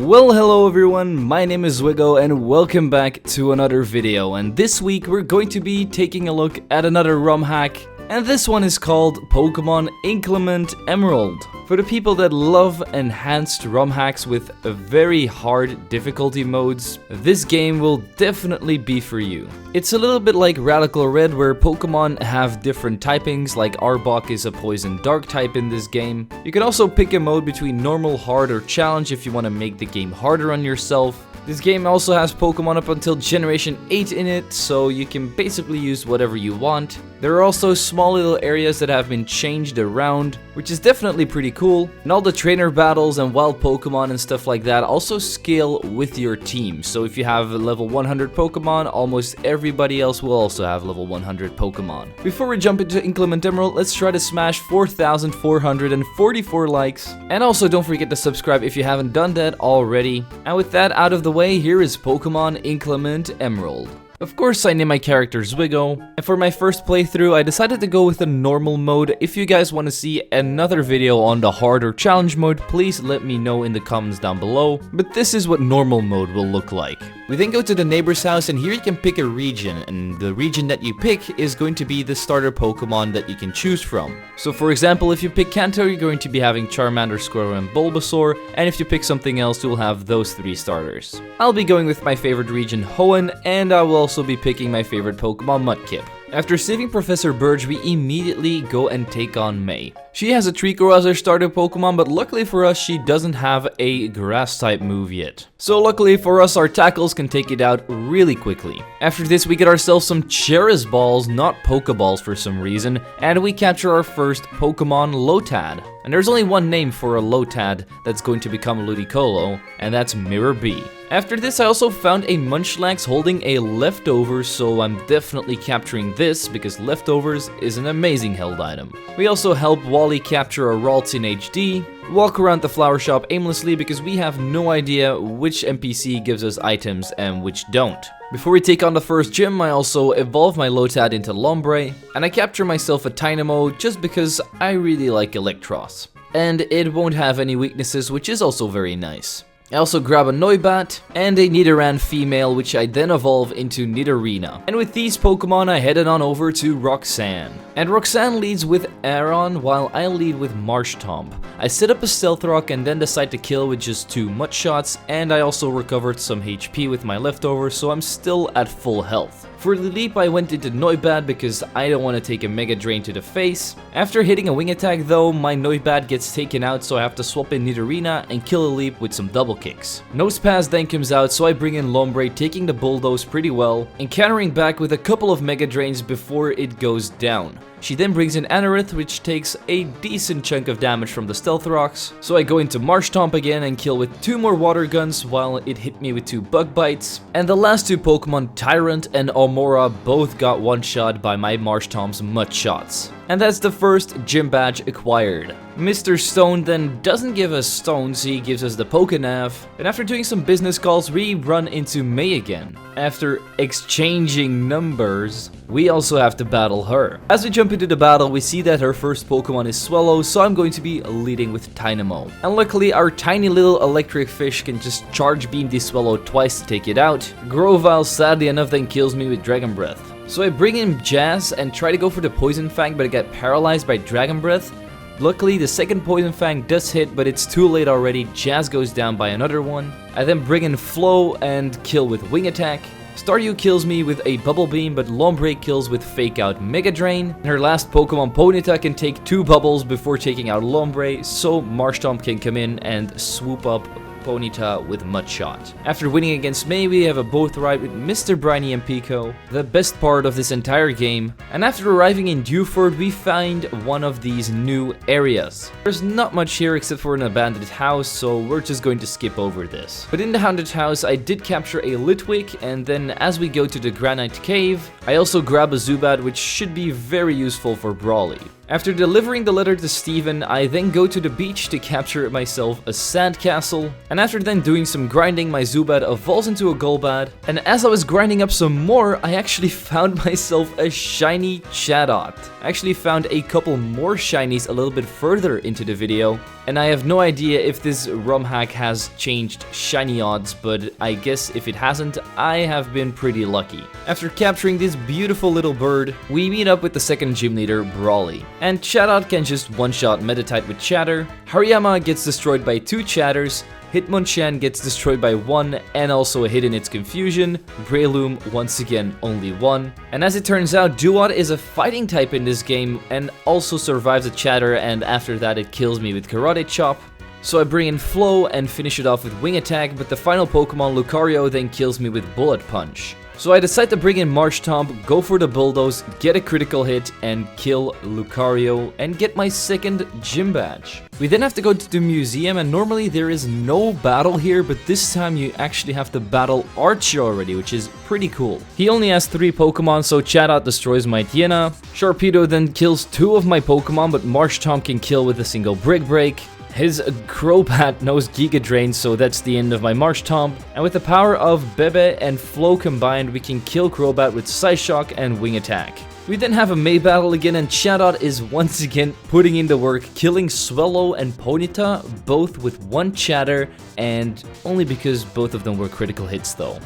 Well, hello everyone, my name is Zwiggojr and welcome back to another video, and this week we're going to be taking a look at another ROM hack, and this one is called Pokemon Inclement Emerald. For the people that love enhanced ROM hacks with very hard difficulty modes, this game will definitely be for you. It's a little bit like Radical Red, where Pokemon have different typings, like Arbok is a poison dark type in this game. You can also pick a mode between normal, hard, or challenge if you want to make the game harder on yourself. This game also has Pokemon up until Generation 8 in it, so you can basically use whatever you want. There are also small little areas that have been changed around, which is definitely pretty cool. And all the trainer battles and wild Pokemon and stuff like that also scale with your team. So if you have a level 100 Pokemon, almost everybody else will also have level 100 Pokemon. Before we jump into Inclement Emerald, let's try to smash 4,444 likes. And also don't forget to subscribe if you haven't done that already. And with that out of the way, here is Pokemon Inclement Emerald. Of course, I named my character Zwiggojr, and for my first playthrough, I decided to go with a normal mode. If you guys want to see another video on the hard or challenge mode, please let me know in the comments down below. But this is what normal mode will look like. We then go to the neighbor's house, and here you can pick a region, and the region that you pick is going to be the starter Pokemon that you can choose from. So for example, if you pick Kanto, you're going to be having Charmander, Squirtle, and Bulbasaur, and if you pick something else, you'll have those three starters. I'll be going with my favorite region, Hoenn, and I will also be picking my favorite Pokemon, Mudkip. After saving Professor Burge, we immediately go and take on May. She has a Treecko as her starter Pokemon, but luckily for us, she doesn't have a grass type move yet. So luckily for us, our tackles can take it out really quickly. After this, we get ourselves some Cherish Balls, not Pokeballs for some reason, and we capture our first Pokemon, Lotad. And there's only one name for a Lotad that's going to become Ludicolo, and that's Mirror B. After this, I also found a Munchlax holding a Leftover, so I'm definitely capturing this because Leftovers is an amazing held item. We also help Wally capture a Ralts in HD, walk around the flower shop aimlessly because we have no idea which NPC gives us items and which don't. Before we take on the first gym, I also evolve my Lotad into Lombre, and I capture myself a Dynamo just because I really like Electros. And it won't have any weaknesses, which is also very nice. I also grab a Noibat and a Nidoran female, which I then evolve into Nidorina. And with these Pokemon, I headed on over to Roxanne. And Roxanne leads with Aron, while I lead with Marshtomp. I set up a Stealth Rock and then decide to kill with just 2 Mud Shots, and I also recovered some HP with my leftovers, so I'm still at full health. For the leap, I went into Noibat because I don't want to take a Mega Drain to the face. After hitting a wing attack though, my Noibat gets taken out, so I have to swap in Nidorina and kill a leap with some double kicks. Nosepass then comes out, so I bring in Lombre, taking the Bulldoze pretty well, and countering back with a couple of Mega Drains before it goes down. She then brings in Anorith, which takes a decent chunk of damage from the Stealth Rocks, so I go into Marshtomp again and kill with 2 more Water Guns while it hit me with 2 Bug Bites. And the last 2 Pokemon, Tyrant and Almora, both got one-shot by my Marshtomp's Mud Shots. And that's the first gym badge acquired. Mr. Stone then doesn't give us stones, he gives us the Pokenav. And after doing some business calls, we run into May again. After exchanging numbers, we also have to battle her. As we jump into the battle, we see that her first Pokemon is Swallow, so I'm going to be leading with Dynamo. And luckily, our tiny little electric fish can just charge beam the Swallow twice to take it out. Grovyle sadly enough then kills me with Dragon Breath. So I bring in Jazz and try to go for the Poison Fang, but I get paralyzed by Dragon Breath. Luckily, the second Poison Fang does hit, but it's too late already. Jazz goes down by another one. I then bring in Flow and kill with Wing Attack. Staryu kills me with a Bubble Beam, but Lombre kills with Fake Out Mega Drain. And her last Pokemon, Ponyta, can take 2 bubbles before taking out Lombre, so Marshtomp can come in and swoop up Ponyta with Mud Shot. After winning against May, we have a both ride with Mr. Briny and Pico, the best part of this entire game. And after arriving in Dewford, we find one of these new areas. There's not much here except for an abandoned house, so we're just going to skip over this. But in the haunted house, I did capture a Litwick, and then as we go to the Granite Cave, I also grab a Zubat, which should be very useful for Brawly. After delivering the letter to Steven, I then go to the beach to capture myself a sandcastle, and after then doing some grinding, my Zubat evolves into a Golbat, and as I was grinding up some more, I actually found myself a shiny Chatot. I actually found a couple more shinies a little bit further into the video, and I have no idea if this ROM hack has changed shiny odds, but I guess if it hasn't, I have been pretty lucky. After capturing this beautiful little bird, we meet up with the second gym leader, Wally. And Chatot can just one-shot Meditite with Chatter, Hariyama gets destroyed by 2 Chatters, Hitmonchan gets destroyed by 1 and also a hit in its confusion, Breloom once again only 1. And as it turns out, Duat is a fighting type in this game and also survives a Chatter, and after that it kills me with Karate Chop. So I bring in Flow and finish it off with Wing Attack, but the final Pokemon, Lucario, then kills me with Bullet Punch. So I decide to bring in Marshtomp, go for the Bulldoze, get a critical hit, and kill Lucario, and get my second gym badge. We then have to go to the museum, and normally there is no battle here, but this time you actually have to battle Archie already, which is pretty cool. He only has 3 Pokemon, so Chatot destroys my Tiena. Sharpedo then kills 2 of my Pokemon, but Marshtomp can kill with a single Brick Break. His Crobat knows Giga Drain, so that's the end of my Marshtomp. And with the power of Bebe and Flow combined, we can kill Crobat with Psyshock and Wing Attack. We then have a May battle again, and Chatot is once again putting in the work, killing Swellow and Ponyta, both with 1 Chatter, and only because both of them were critical hits though.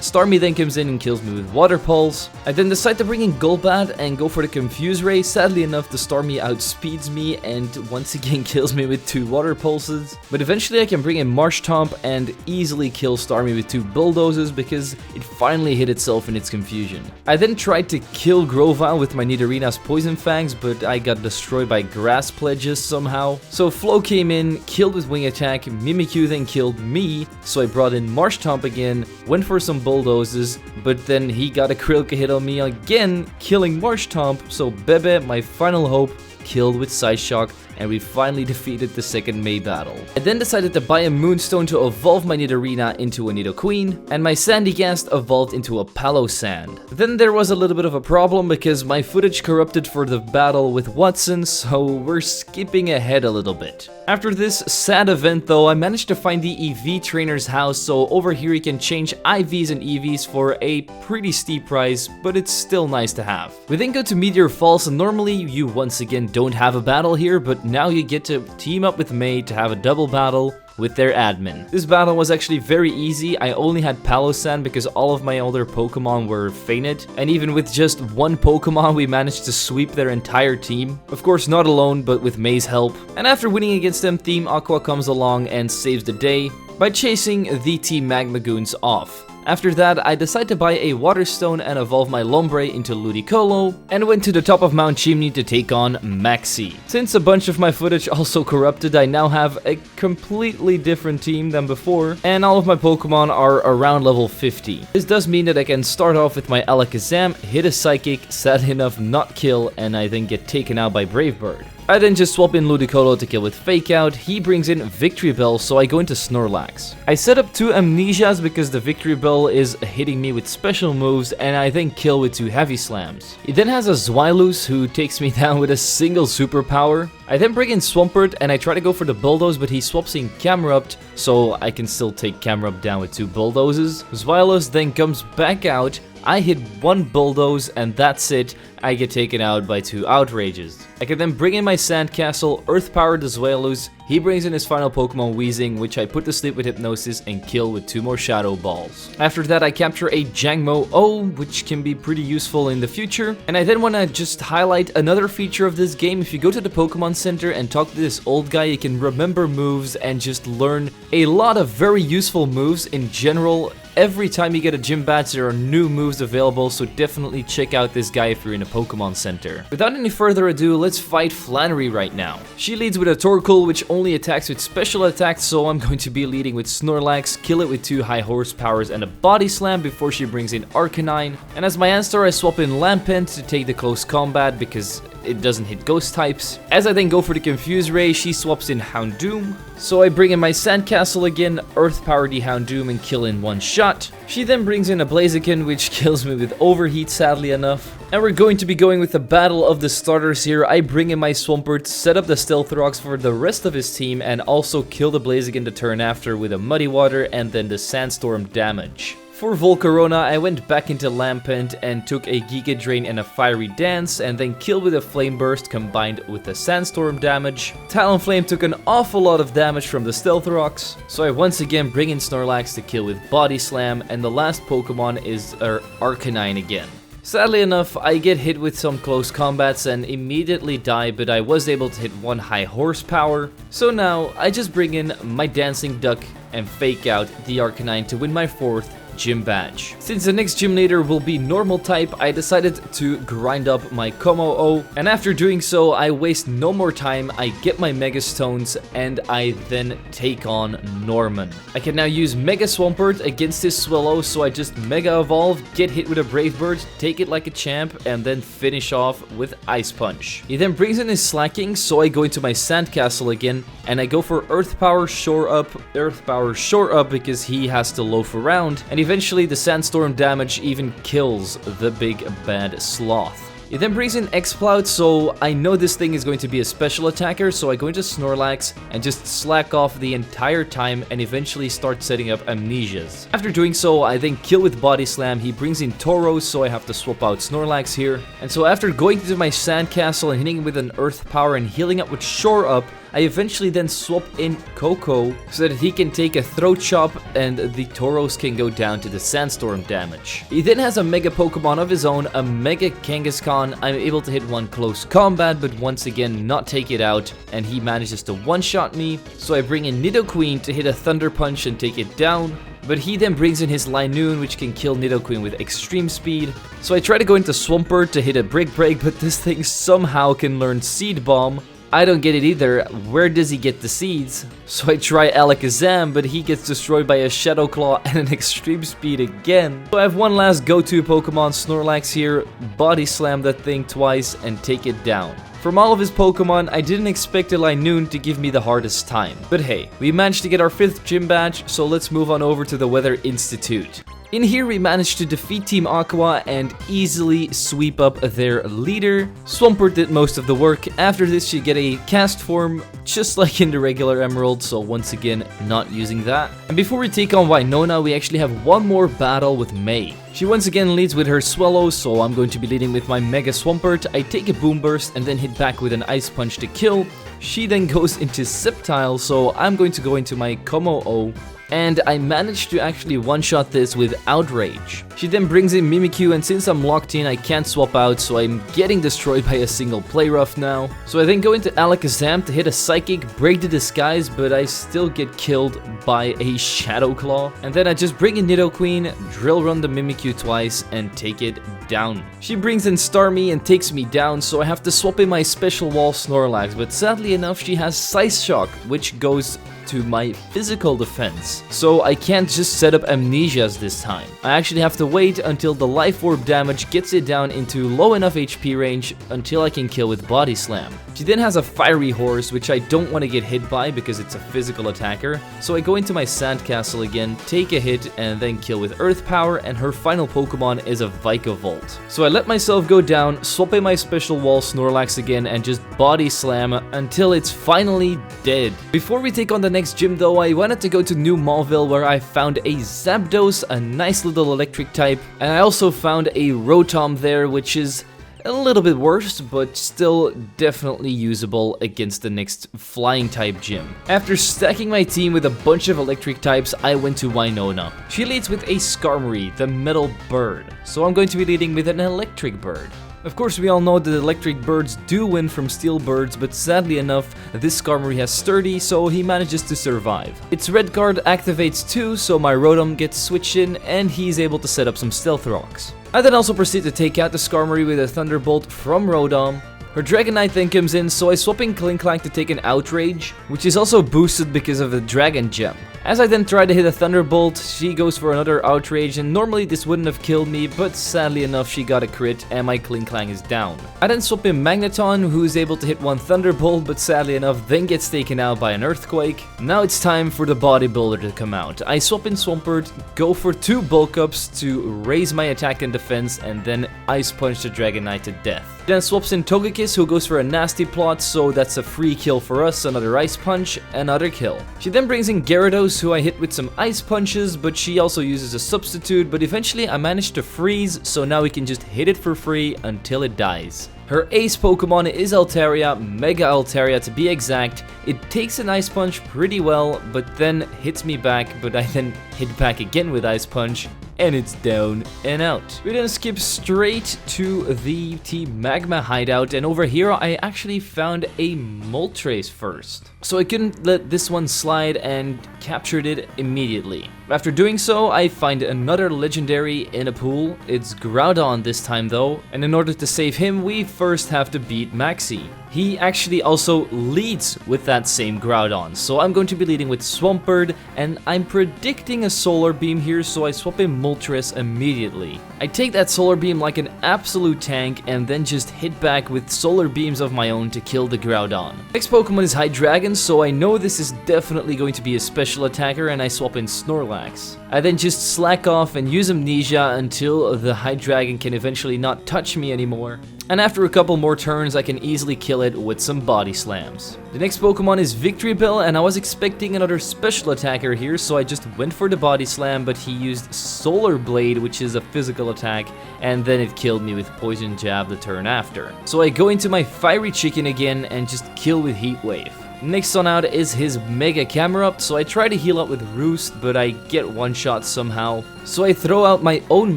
Starmie then comes in and kills me with Water Pulse. I then decide to bring in Golbat and go for the Confuse Ray. Sadly enough, the Starmie outspeeds me and once again kills me with 2 Water Pulses. But eventually I can bring in Marshtomp and easily kill Starmie with 2 Bulldozes because it finally hit itself in its confusion. I then tried to kill Grovyle with my Nidorina's Poison Fangs, but I got destroyed by Grass Pledges somehow. So Flow came in, killed with Wing Attack, Mimikyu then killed me, so I brought in Marshtomp again, went for some Bulldozes, but then he got a critical hit on me again, killing Marshtomp, so Bebe, my final hope, killed with Psyshock, and we finally defeated the second May battle. I then decided to buy a Moonstone to evolve my Nidorina into a Nidoqueen, and my Sandygast evolved into a Palossand. Then there was a little bit of a problem because my footage corrupted for the battle with Watson, so we're skipping ahead a little bit. After this sad event though, I managed to find the EV trainer's house, so over here you can change IVs and EVs for a pretty steep price, but it's still nice to have. We then go to Meteor Falls, and normally you once again don't have a battle here, but now you get to team up with May to have a double battle with their admin. This battle was actually very easy. I only had Palossand because all of my older Pokemon were fainted, and even with just 1 Pokemon we managed to sweep their entire team. Of course not alone, but with May's help. And after winning against them, Team Aqua comes along and saves the day by chasing the Team Magmagoons off. After that, I decide to buy a Water Stone and evolve my Lombre into Ludicolo, and went to the top of Mount Chimney to take on Maxie. Since a bunch of my footage also corrupted, I now have a completely different team than before, and all of my Pokemon are around level 50. This does mean that I can start off with my Alakazam, hit a Psychic, sadly enough not kill, and I then get taken out by Brave Bird. I then just swap in Ludicolo to kill with Fake Out, he brings in Victory Bell, so I go into Snorlax. I set up 2 Amnesias because the Victory Bell is hitting me with special moves, and I then kill with 2 Heavy Slams. He then has a Zwilus who takes me down with a single superpower. I then bring in Swampert and I try to go for the Bulldoze, but he swaps in Camerupt, so I can still take Camerupt down with 2 Bulldozes. Zwilus then comes back out, I hit 1 Bulldoze and that's it, I get taken out by 2 Outrages. I can then bring in my Sandcastle, Earth Power the Zwilus, he brings in his final Pokemon Weezing, which I put to sleep with Hypnosis and kill with 2 more Shadow Balls. After that I capture a Jangmo-O, which can be pretty useful in the future. And I then want to just highlight another feature of this game. If you go to the Pokemon Center and talk to this old guy, you can remember moves and just learn a lot of very useful moves in general. Every time you get a gym badge, there are new moves available, so definitely check out this guy if you're in a Pokemon Center. Without any further ado, let's fight Flannery right now. She leads with a Torkoal, which only attacks with special attacks, so I'm going to be leading with Snorlax, kill it with 2 high horsepowers and a Body Slam before she brings in Arcanine. And as my answer, I swap in Lampent to take the close combat because it doesn't hit ghost types. As I then go for the Confuse Ray, she swaps in Houndoom. So I bring in my Sandcastle again, Earth Power the Houndoom and kill in one shot. She then brings in a Blaziken, which kills me with Overheat, sadly enough. And we're going to be going with the battle of the starters here. I bring in my Swampert, set up the Stealth Rocks for the rest of his team, and also kill the Blaziken the turn after with a Muddy Water and then the Sandstorm damage. For Volcarona, I went back into Lampent and took a Giga Drain and a Fiery Dance, and then killed with a Flame Burst combined with the Sandstorm damage. Talonflame took an awful lot of damage from the Stealth Rocks, so I once again bring in Snorlax to kill with Body Slam, and the last Pokemon is Arcanine again. Sadly enough, I get hit with some close combats and immediately die, but I was able to hit one high horsepower. So now, I just bring in my Dancing Duck and fake out the Arcanine to win my 4th gym badge. Since the next gym leader will be normal type, I decided to grind up my Como-O, and after doing so, I waste no more time, I get my Mega Stones, and I then take on Norman. I can now use Mega Swampert against his Swallow, so I just Mega Evolve, get hit with a Brave Bird, take it like a champ, and then finish off with Ice Punch. He then brings in his Slacking, so I go into my Sandcastle again, and I go for Earth Power Shore Up because he has to loaf around, and eventually the Sandstorm damage even kills the big bad sloth. It then brings in Exploud, so I know this thing is going to be a special attacker, so I go into Snorlax and just slack off the entire time and eventually start setting up Amnesias. After doing so, I then kill with Body Slam. He brings in Tauros, so I have to swap out Snorlax here. And so after going into my Sandcastle and hitting him with an Earth Power and healing up with Shore Up, I eventually then swap in Coco so that he can take a Throat Chop and the Tauros can go down to the Sandstorm damage. He then has a Mega Pokemon of his own, a Mega Kangaskhan. I'm able to hit one close combat, but once again not take it out, and he manages to one-shot me. So I bring in Nidoqueen to hit a Thunder Punch and take it down. But he then brings in his Linoon, which can kill Nidoqueen with extreme speed. So I try to go into Swampert to hit a Brick Break, but this thing somehow can learn Seed Bomb. I don't get it either. Where does he get the seeds? So I try Alakazam, but he gets destroyed by a Shadow Claw and an Extreme Speed again. So I have one last go-to Pokemon, Snorlax here, Body Slam that thing twice and take it down. From all of his Pokemon, I didn't expect a Linoon to give me the hardest time. But hey, we managed to get our 5th gym badge, so let's move on over to the Weather Institute. In here, we managed to defeat Team Aqua and easily sweep up their leader. Swampert did most of the work. After this, you get a cast form, just like in the regular Emerald, so once again, not using that. And before we take on Wynonna, we actually have one more battle with May. She once again leads with her Swallow, so I'm going to be leading with my Mega Swampert. I take a Boom Burst and then hit back with an Ice Punch to kill. She then goes into Sceptile, so I'm going to go into my Como-O. And I managed to actually one-shot this with Outrage. She then brings in Mimikyu, and since I'm locked in, I can't swap out, so I'm getting destroyed by a single Play Rough now. So I then go into Alakazam to hit a Psychic, break the disguise, but I still get killed by a Shadow Claw. And then I just bring in Nidoqueen, Drill Run the Mimikyu twice, and take it down. She brings in Starmie and takes me down, so I have to swap in my Special Wall Snorlax, but sadly enough, she has Size Shock, which goes to my physical defense. So I can't just set up Amnesias this time. I actually have to wait until the Life Orb damage gets it down into low enough HP range until I can kill with Body Slam. She then has a Fiery Horse, which I don't want to get hit by because it's a physical attacker. So I go into my Sandcastle again, take a hit, and then kill with Earth Power, and her final Pokemon is a Vikavolt. So I let myself go down, swap in my Special Wall Snorlax again, and just Body Slam until it's finally dead. Before we take on the next gym though, I wanted to go to New Mauville where I found a Zapdos, a nice little electric type, and I also found a Rotom there, which is a little bit worse, but still definitely usable against the next flying type gym. After stacking my team with a bunch of electric types, I went to Wynonna. She leads with a Skarmory, the metal bird, so I'm going to be leading with an electric bird. Of course, we all know that electric birds do win from steel birds, but sadly enough, this Skarmory has Sturdy, so he manages to survive. Its red card activates too, so my Rotom gets switched in, and he's able to set up some Stealth Rocks. I then also proceed to take out the Skarmory with a Thunderbolt from Rotom. Her Dragonite then comes in, so I swap in Klinklang to take an Outrage, which is also boosted because of the Dragon Gem. As I then try to hit a Thunderbolt, she goes for another Outrage, and normally this wouldn't have killed me, but sadly enough she got a crit and my Klinklang is down. I then swap in Magneton, who is able to hit one Thunderbolt, but sadly enough then gets taken out by an Earthquake. Now it's time for the Bodybuilder to come out. I swap in Swampert, go for 2 Bulk Ups to raise my attack and defense, and then Ice Punch the Dragonite to death. Then swaps in Togekiss, who goes for a Nasty Plot, so that's a free kill for us, another Ice Punch, another kill. She then brings in Gyarados, who I hit with some Ice Punches, but she also uses a Substitute, but eventually I managed to freeze, so now we can just hit it for free until it dies. Her ace Pokemon is Altaria, Mega Altaria to be exact. It takes an Ice Punch pretty well, but then hits me back, but I then hit back again with Ice Punch, and it's down and out. We then skip straight to the Team Magma hideout, and over here I actually found a Moltres first. So I couldn't let this one slide and captured it immediately. After doing so, I find another legendary in a pool. It's Groudon this time though, and in order to save him, we first have to beat Maxie. He actually also leads with that same Groudon, so I'm going to be leading with Swampert, and I'm predicting a Solar Beam here, so I swap in Moltres immediately. I take that Solar Beam like an absolute tank, and then just hit back with Solar Beams of my own to kill the Groudon. Next Pokemon is Hydreigon, so I know this is definitely going to be a special attacker, and I swap in Snorlax. I then just slack off and use Amnesia until the Hydreigon can eventually not touch me anymore. And after a couple more turns, I can easily kill it with some Body Slams. The next Pokemon is Victreebel, and I was expecting another special attacker here, so I just went for the Body Slam, but he used Solar Blade, which is a physical attack, and then it killed me with Poison Jab the turn after. So I go into my Fiery Chicken again and just kill with Heat Wave. Next on out is his Mega Camerupt, so I try to heal up with Roost, but I get one shot somehow. So I throw out my own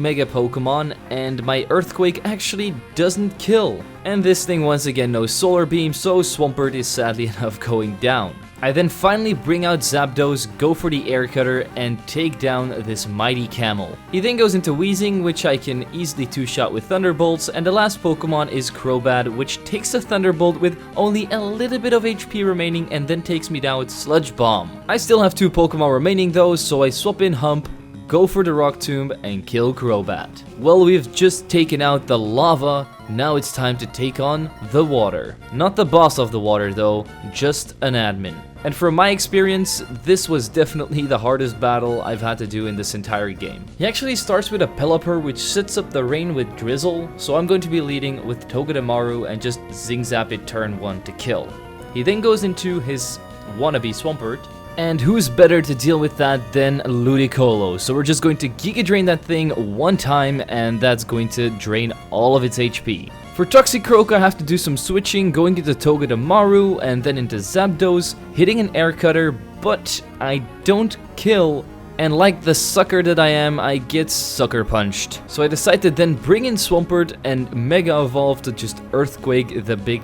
Mega Pokemon, and my Earthquake actually doesn't kill. And this thing once again knows Solar Beam, so Swampert is sadly enough going down. I then finally bring out Zapdos, go for the Air Cutter, and take down this mighty camel. He then goes into Weezing, which I can easily 2-shot with Thunderbolts, and the last Pokemon is Crobat, which takes a Thunderbolt with only a little bit of HP remaining and then takes me down with Sludge Bomb. I still have 2 Pokemon remaining though, so I swap in Hump, go for the Rock Tomb, and kill Crobat. Well, we've just taken out the lava, now it's time to take on the water. Not the boss of the water though, just an admin. And from my experience, this was definitely the hardest battle I've had to do in this entire game. He actually starts with a Pelipper, which sets up the rain with Drizzle, so I'm going to be leading with Togedemaru and just Zing Zap it turn 1 to kill. He then goes into his wannabe Swampert, and who's better to deal with that than Ludicolo? So we're just going to Giga Drain that thing one time, and that's going to drain all of its HP. For Toxicroak, I have to do some switching, going into Togedemaru and then into Zapdos, hitting an Air Cutter, but I don't kill, and like the sucker that I am, I get Sucker Punched. So I decide to then bring in Swampert and Mega Evolve to just Earthquake the big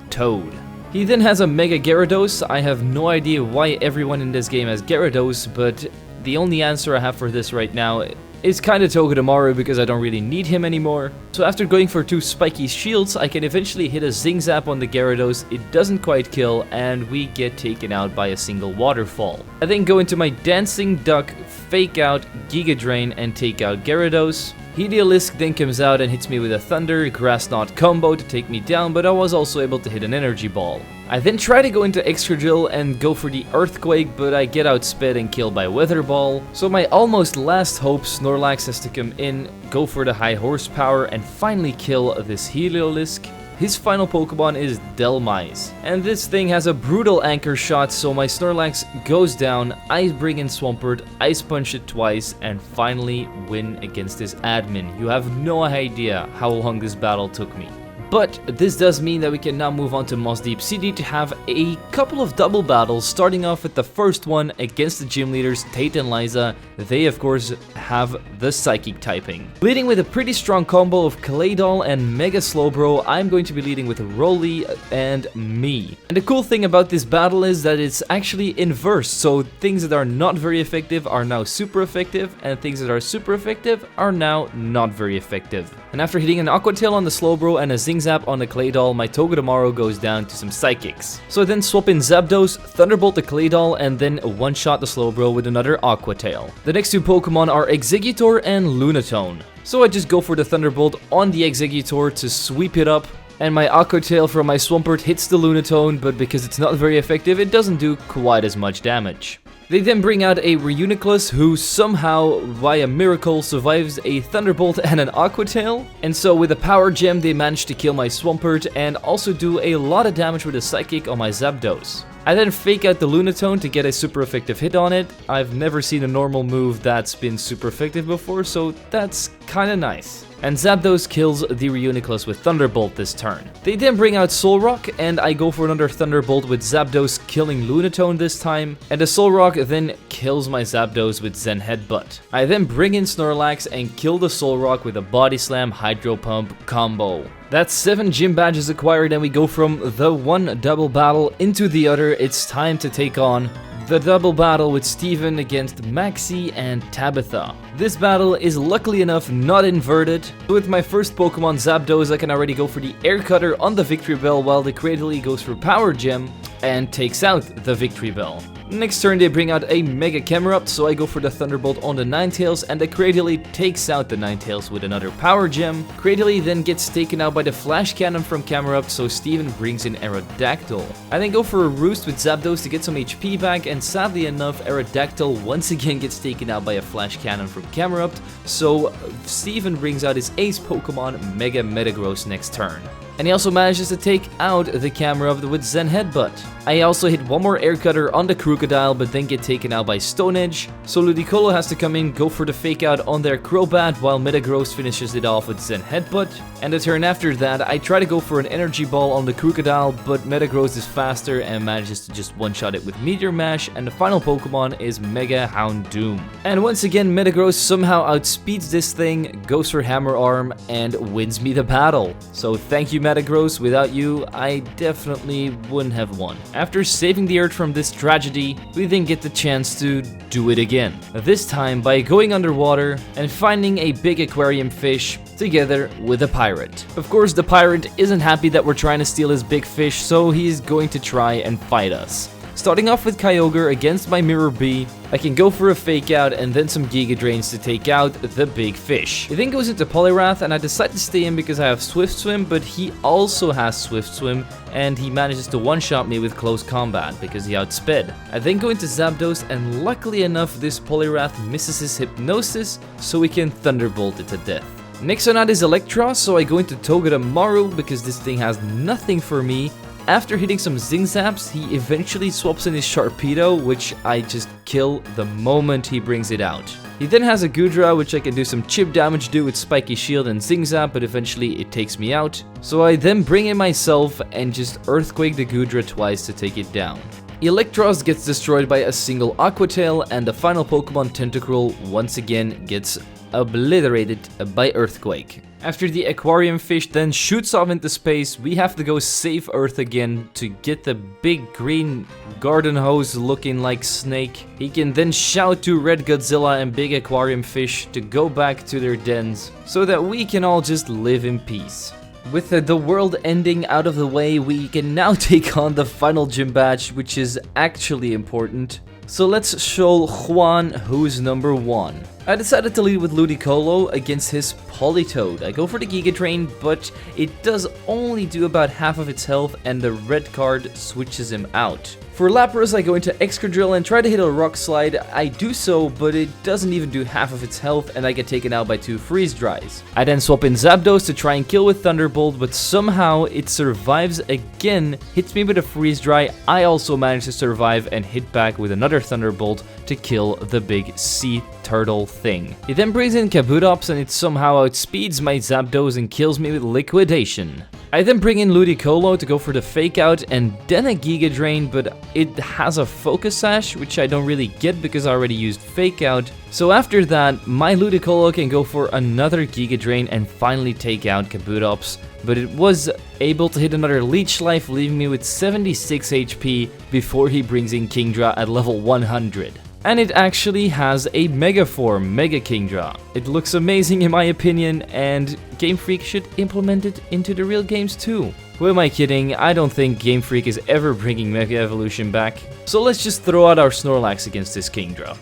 toad. He then has a Mega Gyarados. I have no idea why everyone in this game has Gyarados, but the only answer I have for this right now is kinda Togedemaru because I don't really need him anymore. So after going for 2 spiky shields, I can eventually hit a Zing Zap on the Gyarados. It doesn't quite kill, and we get taken out by a single waterfall. I then go into my Dancing Duck, fake out, Giga Drain, and take out Gyarados. Heliolisk then comes out and hits me with a Thunder, Grass Knot combo to take me down, but I was also able to hit an Energy Ball. I then try to go into Excadrill and go for the Earthquake, but I get outsped and killed by Weather Ball. So my almost last hope, Snorlax, has to come in, go for the high horsepower, and finally kill this Heliolisk. His final Pokemon is Delmise, and this thing has a brutal anchor shot, so my Snorlax goes down, I bring in Swampert, Ice Punch it twice, and finally win against this admin. You have no idea how long this battle took me. But this does mean that we can now move on to Moss Deep City to have a couple of double battles, starting off with the first one against the gym leaders Tate and Liza. They of course have the Psychic typing. Leading with a pretty strong combo of Claydol and Mega Slowbro, I'm going to be leading with Rolly and me. And the cool thing about this battle is that it's actually inverse, so things that are not very effective are now super effective, and things that are super effective are now not very effective. And after hitting an Aqua Tail on the Slowbro and a Zing Zap on the Clay Doll, my Togedemaru goes down to some Psychics. So I then swap in Zapdos, Thunderbolt the Clay Doll, and then one-shot the Slowbro with another Aqua Tail. The next two Pokemon are Exeggutor and Lunatone. So I just go for the Thunderbolt on the Exeggutor to sweep it up, and my Aqua Tail from my Swampert hits the Lunatone, but because it's not very effective, it doesn't do quite as much damage. They then bring out a Reuniclus who somehow, via miracle, survives a Thunderbolt and an Aqua Tail. And so with a Power Gem, they manage to kill my Swampert and also do a lot of damage with a Psychic on my Zapdos. I then fake out the Lunatone to get a super effective hit on it. I've never seen a normal move that's been super effective before, so that's kinda nice. And Zapdos kills the Reuniclus with Thunderbolt this turn. They then bring out Solrock, and I go for another Thunderbolt with Zapdos killing Lunatone this time, and the Solrock then kills my Zapdos with Zen Headbutt. I then bring in Snorlax and kill the Solrock with a Body Slam Hydro Pump combo. That's 7 gym badges acquired, and we go from the one double battle into the other. It's time to take on the double battle with Steven against Maxie and Tabitha. This battle is luckily enough not inverted. With my first Pokemon Zapdos, I can already go for the Air Cutter on the Victory Bell, while the Cradily goes for Power Gem and takes out the Victory Bell. Next turn they bring out a Mega Camerupt, so I go for the Thunderbolt on the Ninetales, and the Cradily takes out the Ninetales with another Power Gem. Cradily then gets taken out by the Flash Cannon from Camerupt, so Steven brings in Aerodactyl. I then go for a Roost with Zapdos to get some HP back, and sadly enough, Aerodactyl once again gets taken out by a Flash Cannon from Camerupt, so Steven brings out his ace Pokemon, Mega Metagross, next turn. And he also manages to take out the Camerupt with Zen Headbutt. I also hit one more Air Cutter on the Crocodile, but then get taken out by Stone Edge. So Ludicolo has to come in, go for the fake out on their Crobat, while Metagross finishes it off with Zen Headbutt. And the turn after that, I try to go for an Energy Ball on the Crocodile, but Metagross is faster and manages to just one-shot it with Meteor Mash, and the final Pokemon is Mega Houndoom. And once again, Metagross somehow outspeeds this thing, goes for Hammer Arm, and wins me the battle. So thank you, Metagross. Without you, I definitely wouldn't have won. After saving the Earth from this tragedy, we then get the chance to do it again. This time by going underwater and finding a big aquarium fish together with a pirate. Of course, the pirate isn't happy that we're trying to steal his big fish, so he's going to try and fight us. Starting off with Kyogre against my Mirror B, I can go for a fake out and then some Giga Drains to take out the big fish. He then goes into Poliwrath, and I decide to stay in because I have Swift Swim, but he also has Swift Swim, and he manages to one-shot me with Close Combat because he outsped. I then go into Zapdos, and luckily enough, this Poliwrath misses his Hypnosis, so we can Thunderbolt it to death. Next on that is Electra, so I go into Togedemaru because this thing has nothing for me. After hitting some Zing Zaps, he eventually swaps in his Sharpedo, which I just kill the moment he brings it out. He then has a Goodra, which I can do some chip damage to with Spiky Shield and Zing Zap, but eventually it takes me out. So I then bring in myself and just Earthquake the Goodra twice to take it down. Electros gets destroyed by a single Aqua Tail, and the final Pokemon Tentacruel once again gets obliterated by Earthquake. After the aquarium fish then shoots off into space, we have to go save Earth again to get the big green garden hose looking like snake. He can then shout to Red Godzilla and big aquarium fish to go back to their dens so that we can all just live in peace. With the world ending out of the way, we can now take on the final gym badge, which is actually important. So let's show Juan who's number 1. I decided to lead with Ludicolo against his Politoed. I go for the Giga Drain, but it does only do about half of its health, and the red card switches him out. For Lapras, I go into Excadrill and try to hit a Rock Slide. I do so, but it doesn't even do half of its health, and I get taken out by 2 Freeze Dries. I then swap in Zapdos to try and kill with Thunderbolt, but somehow it survives again, hits me with a Freeze Dry. I also manage to survive and hit back with another Thunderbolt to kill the big sea turtle thing. It then brings in Kabutops, and it somehow outspeeds my Zapdos and kills me with Liquidation. I then bring in Ludicolo to go for the fake out and then a Giga Drain, but it has a Focus Sash, which I don't really get because I already used fake out. So after that, my Ludicolo can go for another Giga Drain and finally take out Kabutops, but it was able to hit another Leech Life, leaving me with 76 HP before he brings in Kingdra at level 100. And it actually has a Mega form, Mega Kingdra. It looks amazing in my opinion, and Game Freak should implement it into the real games too. Who am I kidding? I don't think Game Freak is ever bringing Mega Evolution back. So let's just throw out our Snorlax against this Kingdra.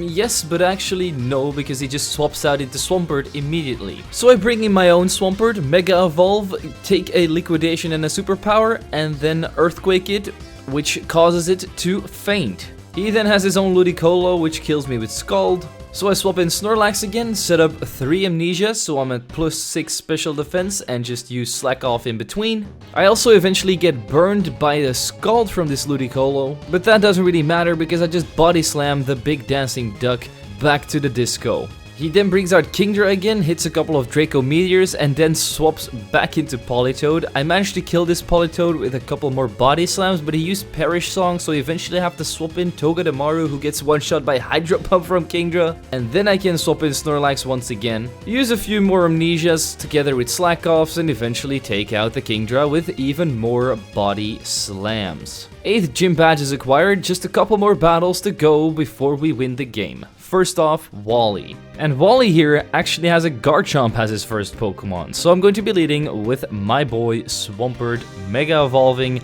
Yes, but actually no, because he just swaps out into Swampert immediately. So I bring in my own Swampert, Mega Evolve, take a Liquidation and a Superpower, and then Earthquake it, which causes it to faint. He then has his own Ludicolo, which kills me with Scald. So I swap in Snorlax again, set up 3 Amnesia, so I'm at +6 special defense, and just use Slack Off in between. I also eventually get burned by the Scald from this Ludicolo, but that doesn't really matter because I just Body Slam the big dancing duck back to the disco. He then brings out Kingdra again, hits a couple of Draco Meteors, and then swaps back into Politoed. I managed to kill this Politoed with a couple more Body Slams, but he used Perish Song, so I eventually have to swap in Togedemaru, who gets one-shot by Hydro Pump from Kingdra. And then I can swap in Snorlax once again, use a few more Amnesias together with Slack Offs, and eventually take out the Kingdra with even more Body Slams. 8th Gym Badge is acquired, just a couple more battles to go before we win the game. First off, Wally. And Wally here actually has a Garchomp as his first Pokemon, so I'm going to be leading with my boy Swampert, Mega Evolving,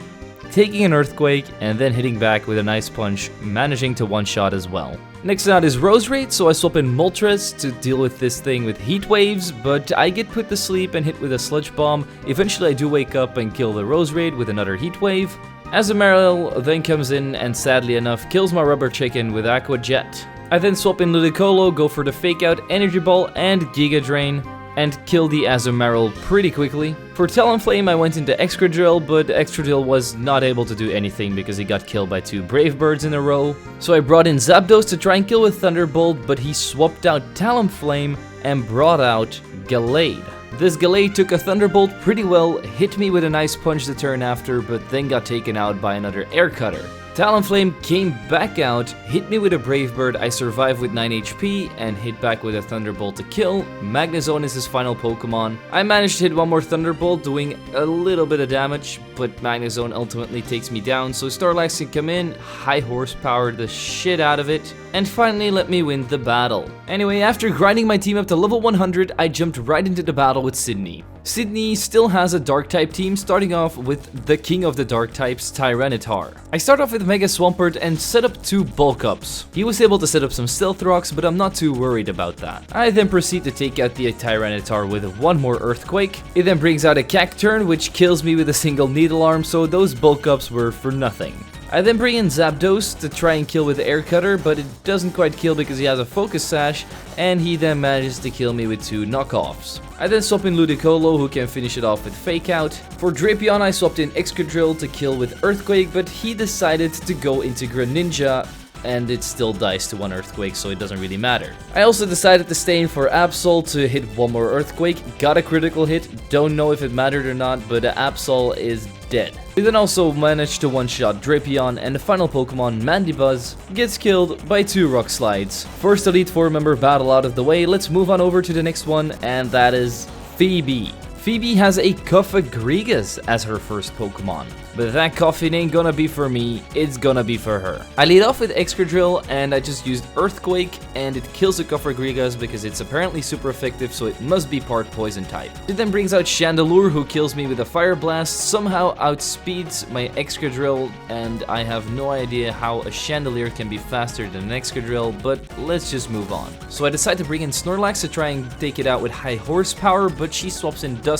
taking an Earthquake, and then hitting back with a nice punch, managing to one-shot as well. Next out is Roserade, so I swap in Moltres to deal with this thing with Heat Waves, but I get put to sleep and hit with a Sludge Bomb. Eventually I do wake up and kill the Roserade with another Heat Wave. Azumarill then comes in and sadly enough kills my Rubber Chicken with Aqua Jet. I then swap in Ludicolo, go for the Fake Out, Energy Ball, and Giga Drain, and kill the Azumarill pretty quickly. For Talonflame, I went into Excadrill, but Excadrill was not able to do anything because he got killed by 2 Brave Birds in a row. So I brought in Zapdos to try and kill with Thunderbolt, but he swapped out Talonflame and brought out Gallade. This Gallade took a Thunderbolt pretty well, hit me with a nice punch the turn after, but then got taken out by another Air Cutter. Talonflame came back out, hit me with a Brave Bird, I survived with 9 HP, and hit back with a Thunderbolt to kill. Magnezone is his final Pokemon. I managed to hit one more Thunderbolt, doing a little bit of damage, but Magnezone ultimately takes me down, so Snorlax can come in, high horsepower the shit out of it, and finally let me win the battle. Anyway, after grinding my team up to level 100, I jumped right into the battle with Sydney. Sydney still has a Dark-type team, starting off with the king of the Dark types, Tyranitar. I start off with Mega Swampert and set up 2 Bulk Ups. He was able to set up some Stealth Rocks, but I'm not too worried about that. I then proceed to take out the Tyranitar with 1 more Earthquake. It then brings out a Cacturn, which kills me with a single Needle Arm, so those Bulk Ups were for nothing. I then bring in Zapdos to try and kill with the Air Cutter, but it doesn't quite kill because he has a Focus Sash, and he then manages to kill me with 2 knockoffs. I then swap in Ludicolo, who can finish it off with Fake Out. For Drapion, I swapped in Excadrill to kill with Earthquake, but he decided to go into Greninja, and it still dies to 1 Earthquake, so it doesn't really matter. I also decided to stay in for Absol to hit 1 more Earthquake, got a critical hit, don't know if it mattered or not, but Absol is dead. We then also managed to one-shot Drapion, and the final Pokemon, Mandibuzz, gets killed by 2 Rock Slides. First Elite Four member battle out of the way, let's move on over to the next one, and that is Phoebe. Phoebe has a Cofagrigus as her first Pokemon, but that coffin ain't gonna be for me, it's gonna be for her. I lead off with Excadrill, and I just used Earthquake, and it kills the Cofagrigus because it's apparently super effective, so it must be part Poison type. It then brings out Chandelure, who kills me with a Fire Blast, somehow outspeeds my Excadrill, and I have no idea how a Chandelier can be faster than an Excadrill, but let's just move on. So I decide to bring in Snorlax to try and take it out with high horsepower, but she swaps in Dusknoir.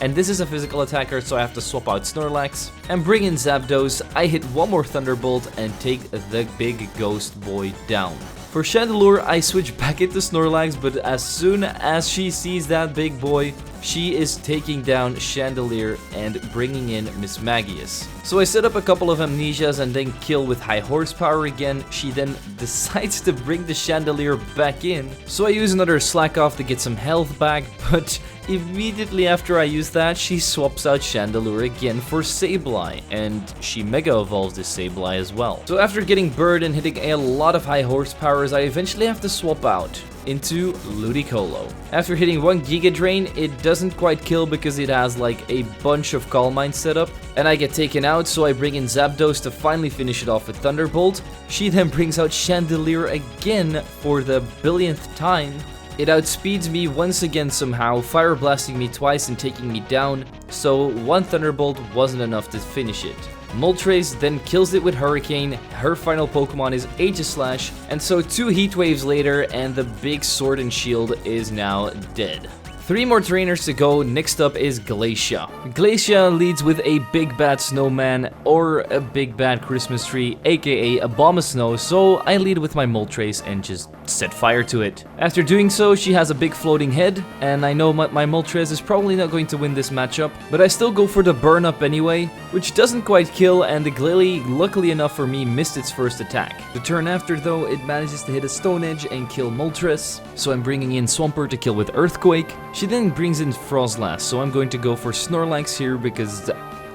And this is a physical attacker, so I have to swap out Snorlax and bring in Zapdos. I hit 1 more Thunderbolt and take the big ghost boy down. For Chandelure, I switch back into Snorlax, but as soon as she sees that big boy, she is taking down Chandelier and bringing in Mismagius. So I set up a couple of Amnesias and then kill with high horsepower again. She then decides to bring the Chandelier back in. So I use another Slack Off to get some health back, but immediately after I use that, she swaps out Chandelure again for Sableye, and she Mega Evolves this Sableye as well. So after getting burned and hitting a lot of high horsepowers, I eventually have to swap out. into Ludicolo. After hitting 1 Giga Drain, it doesn't quite kill because it has like a bunch of Calm Mind set up, and I get taken out, so I bring in Zapdos to finally finish it off with Thunderbolt. She then brings out Chandelier again for the billionth time. It outspeeds me once again somehow, fire blasting me twice and taking me down, so 1 Thunderbolt wasn't enough to finish it. Moltres then kills it with Hurricane, her final Pokemon is Aegislash, and so 2 Heat Waves later and the big Sword and Shield is now dead. 3 more trainers to go. Next up is Glacia. Glacia leads with a big bad snowman or a big bad Christmas tree, aka a bomb of snow, so I lead with my Moltres and just set fire to it. After doing so, she has a big floating head, and I know my Moltres is probably not going to win this matchup, but I still go for the burn up anyway, which doesn't quite kill, and the Glalie, luckily enough for me, missed its first attack. The turn after though, it manages to hit a Stone Edge and kill Moltres, so I'm bringing in Swampert to kill with Earthquake. She then brings in Frostlass, so I'm going to go for Snorlax here because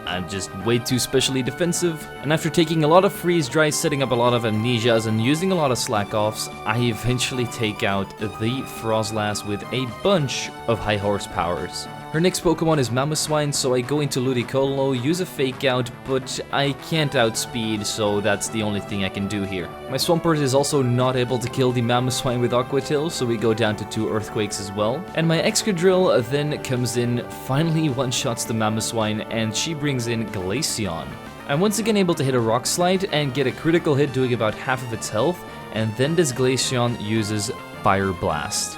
I'm just way too specially defensive. And after taking a lot of freeze dry, setting up a lot of amnesias, and using a lot of slack offs, I eventually take out the Frostlass with a bunch of high horsepowers. Her next Pokemon is Mamoswine, so I go into Ludicolo, use a Fake Out, but I can't outspeed, so that's the only thing I can do here. My Swampert is also not able to kill the Mamoswine with Aqua Tail, so we go down to 2 Earthquakes as well. And my Excadrill then comes in, finally one-shots the Mamoswine, and she brings in Glaceon. I'm once again able to hit a Rock Slide and get a critical hit doing about half of its health, and then this Glaceon uses Fire Blast.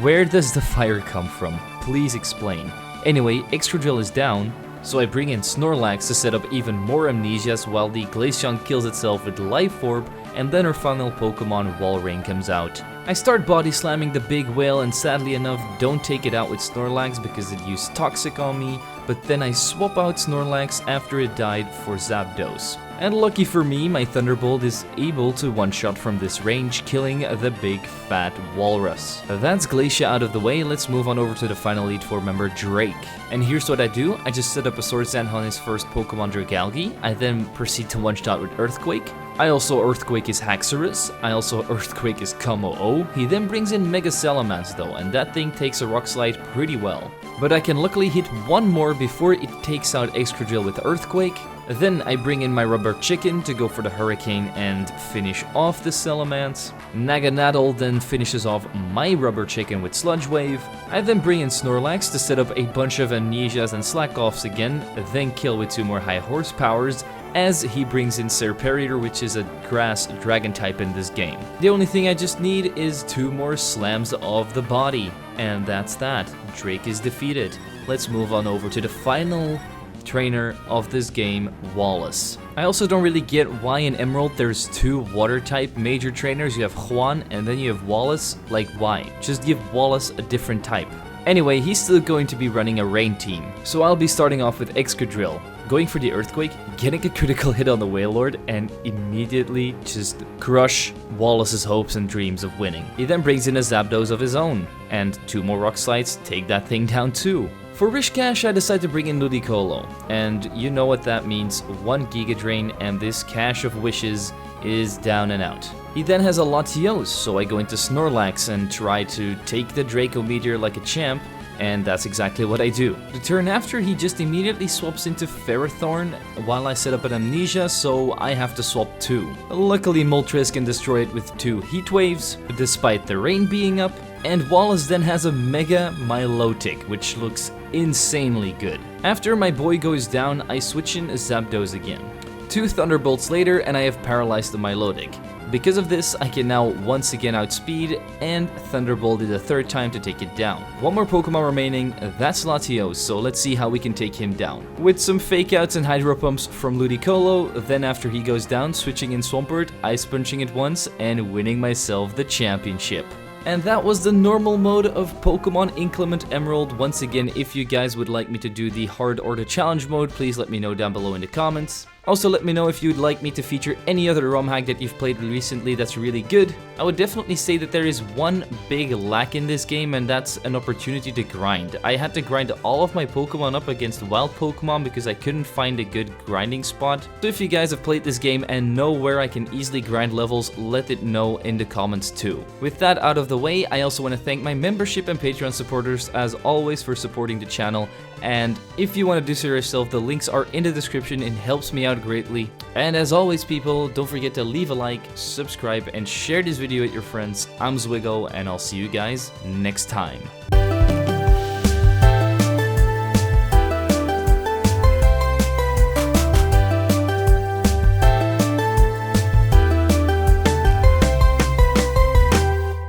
Where does the fire come from? Please explain. Anyway, Excadrill is down, so I bring in Snorlax to set up even more amnesias while the Glaceon kills itself with Life Orb, and then her final Pokemon Walrein comes out. I start body slamming the big whale and sadly enough don't take it out with Snorlax because it used Toxic on me, but then I swap out Snorlax after it died for Zapdos. And lucky for me, my Thunderbolt is able to one-shot from this range, killing the big fat walrus. That's Glacia out of the way, let's move on over to the final Elite Four member, Drake. And here's what I do, I just set up a Sword Sand on his first Pokemon, Dragalge. I then proceed to one-shot with Earthquake. I also Earthquake his Haxorus. I also Earthquake his Como-O. He then brings in Mega Salamence though, and that thing takes a Rock Slide pretty well. But I can luckily hit one more before it takes out Excadrill with Earthquake. Then I bring in my Rubber Chicken to go for the Hurricane and finish off the Salamence. Naganadel then finishes off my Rubber Chicken with Sludge Wave. I then bring in Snorlax to set up a bunch of amnesias and slack offs again, then kill with 2 more high horsepowers, as he brings in Serperior, which is a grass dragon type in this game. The only thing I just need is 2 more slams of the body, and that's that. Drake is defeated. Let's move on over to the final trainer of this game, Wallace. I also don't really get why in Emerald there's 2 water type major trainers. You have Juan and then you have Wallace. Like, why? Just give Wallace a different type. Anyway, he's still going to be running a rain team, so I'll be starting off with Excadrill, going for the Earthquake, getting a critical hit on the Wailord, and immediately just crush Wallace's hopes and dreams of winning. He then brings in a Zapdos of his own, and 2 more Rock Slides take that thing down too. For Wish Cash, I decided to bring in Ludicolo, and you know what that means, 1 Giga Drain, and this Cache of Wishes is down and out. He then has a Latios, so I go into Snorlax and try to take the Draco Meteor like a champ, and that's exactly what I do. The turn after, he just immediately swaps into Ferrothorn while I set up an Amnesia, so I have to swap 2. Luckily, Moltres can destroy it with 2 Heat Waves, despite the rain being up, and Wallace then has a Mega Milotic, which looks insanely good. After my boy goes down, I switch in Zapdos again. 2 Thunderbolts later, and I have paralyzed the Milotic. Because of this, I can now once again outspeed and Thunderbolt it a 3rd time to take it down. 1 more Pokemon remaining, that's Latios, so let's see how we can take him down. With some Fake Outs and Hydro Pumps from Ludicolo, then after he goes down, switching in Swampert, Ice Punching it once, and winning myself the championship. And that was the normal mode of Pokemon Inclement Emerald. Once again, if you guys would like me to do the hard or the challenge mode, please let me know down below in the comments. Also, let me know if you'd like me to feature any other ROM hack that you've played recently that's really good. I would definitely say that there is one big lack in this game, and that's an opportunity to grind. I had to grind all of my Pokemon up against wild Pokemon because I couldn't find a good grinding spot. So if you guys have played this game and know where I can easily grind levels, let it know in the comments too. With that out of the way, I also want to thank my membership and Patreon supporters as always for supporting the channel. And if you want to do so yourself, the links are in the description. It helps me out greatly. And as always, people, don't forget to leave a like, subscribe, and share this video with your friends. I'm Zwiggo, and I'll see you guys next time.